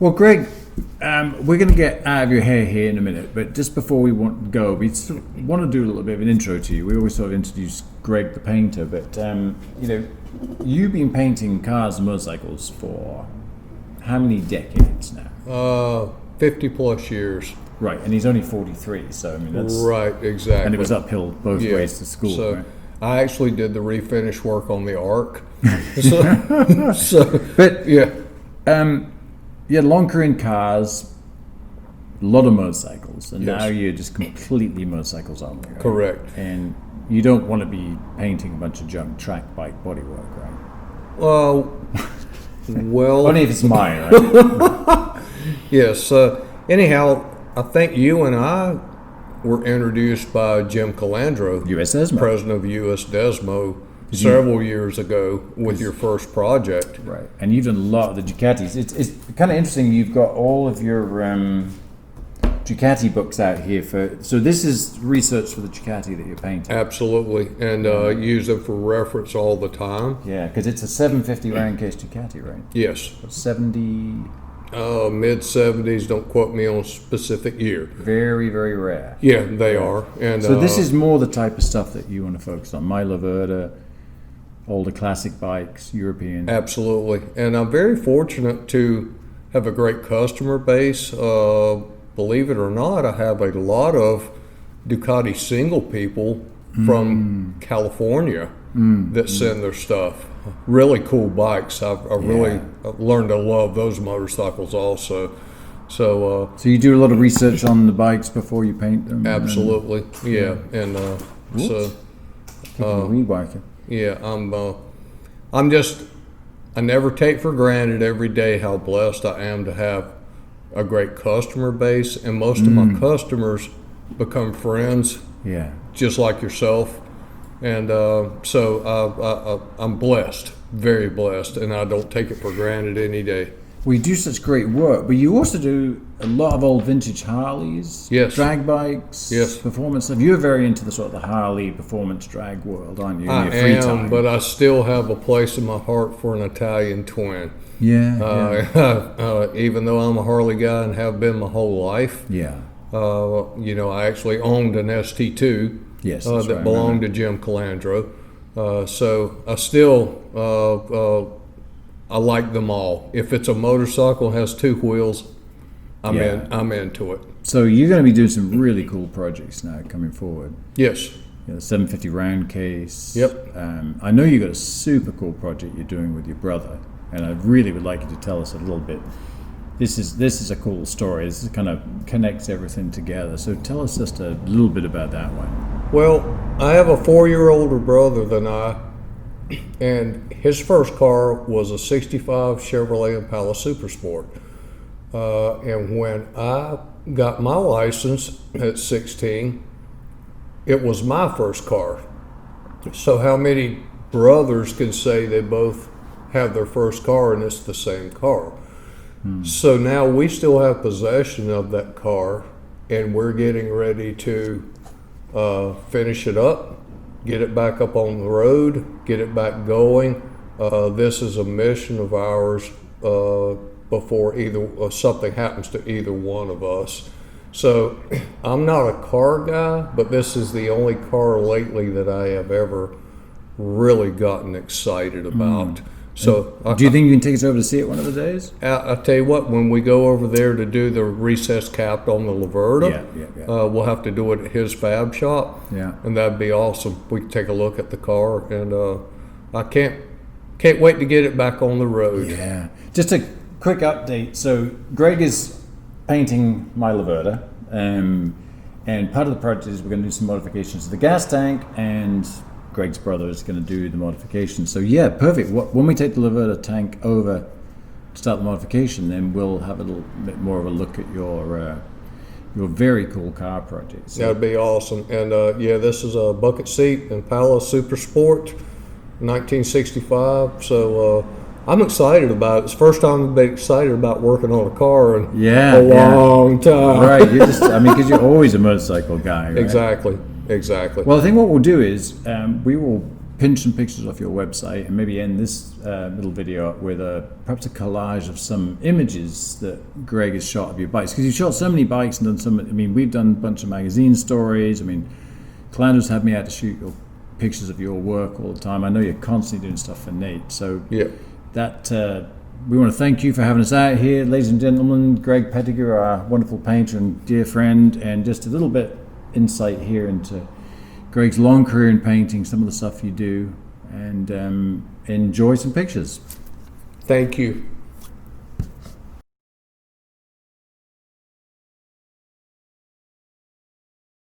Well, Greg, we're going to get out of your hair here in a minute, but just before we want to go, we want to do a little bit of an intro to you. We always sort of introduce Greg the painter, but you've been painting cars and motorcycles for how many decades now? 50 plus years. Right, and he's only 43, so I mean that's right, exactly. And it was uphill both ways to school. So right? I actually did the refinish work on the Arc. But you had a long career in cars, a lot of motorcycles, and now you're just completely motorcycles only. Right? Correct. And you don't want to be painting a bunch of junk track bike bodywork, right? Well, only if it's mine, right? Yes. Anyhow, I think you and I were introduced by Jim Calandro, U.S. Desmo, president of U.S. Desmo, several years ago with your first project. Right, and you've done a lot of the Ducatis. It's kind of interesting. You've got all of your Ducati books out here so this is research for the Ducati that you're painting. Absolutely, and use them for reference all the time. Yeah, because it's a 750 round case Ducati, right? Yes. 70. Mid 70s. Don't quote me on a specific year. Very, very rare. Yeah, they are. And so this is more the type of stuff that you want to focus on. My Laverda, older classic bikes, European. Absolutely, and I'm very fortunate to have a great customer base. Believe it or not, I have a lot of Ducati single people from California that send their stuff. Really cool bikes. I've really learned to love those motorcycles also. So you do a lot of research on the bikes before you paint them? Absolutely, yeah. And weed whacker. Yeah, I never take for granted every day how blessed I am to have a great customer base, and most of my customers become friends, just like yourself. And so I'm blessed, very blessed, and I don't take it for granted any day. Well, you do such great work, but you also do a lot of old vintage Harleys, drag bikes, performance stuff. You're very into the sort of the Harley performance drag world, aren't you? In your free time. But I still have a place in my heart for an Italian twin. Even though I'm a Harley guy and have been my whole life. I actually owned an ST2 that belonged to Jim Calandro. So I still I like them all. If it's a motorcycle and has two wheels, I'm into it. So you're going to be doing some really cool projects now coming forward. Yes. The 750 round case. Yep. I know you got a super cool project you're doing with your brother, and I really would like you to tell us a little bit. This is a cool story. This kind of connects everything together. So tell us just a little bit about that one. Well, I have a 4-year older brother than I, and his first car was a 65 Chevrolet Impala Super Sport. And when I got my license at 16, it was my first car. So how many brothers can say they both have their first car and it's the same car? So now we still have possession of that car, and we're getting ready to finish it up, get it back up on the road, get it back going. This is a mission of ours before something happens to either one of us. So I'm not a car guy, but this is the only car lately that I have ever really gotten excited about. So do you think you can take us over to see it one of the days? I'll tell you what, when we go over there to do the recessed cap on the Laverda, we'll have to do it at his fab shop, and that'd be awesome. We can take a look at the car, and I can't wait to get it back on the road. Yeah. Just a quick update. So Greg is painting my Laverda, and part of the project is we're going to do some modifications to the gas tank, and Greg's brother is going to do the modification. So perfect. When we take the Laverda tank over to start the modification, then we'll have a little bit more of a look at your very cool car project. So. That'd be awesome. And this is a bucket seat Impala Super Sport, 1965. So I'm excited about it. It's the first time I've been excited about working on a car in a long time. Right. Because you're always a motorcycle guy. Right? Exactly. Well, I think what we'll do is we will pinch some pictures off your website and maybe end this little video up with perhaps a collage of some images that Greg has shot of your bikes, because you've shot so many bikes and done so many. I mean, we've done a bunch of magazine stories. I mean, Calandra's had me out to shoot your pictures of your work all the time. I know you're constantly doing stuff for Nate, so Yeah. that we want to thank you for having us out here, ladies and gentlemen. Greg Pettigrew, our wonderful painter and dear friend, and just a little bit insight here into Greg's long career in painting, some of the stuff you do, and enjoy some pictures. Thank you.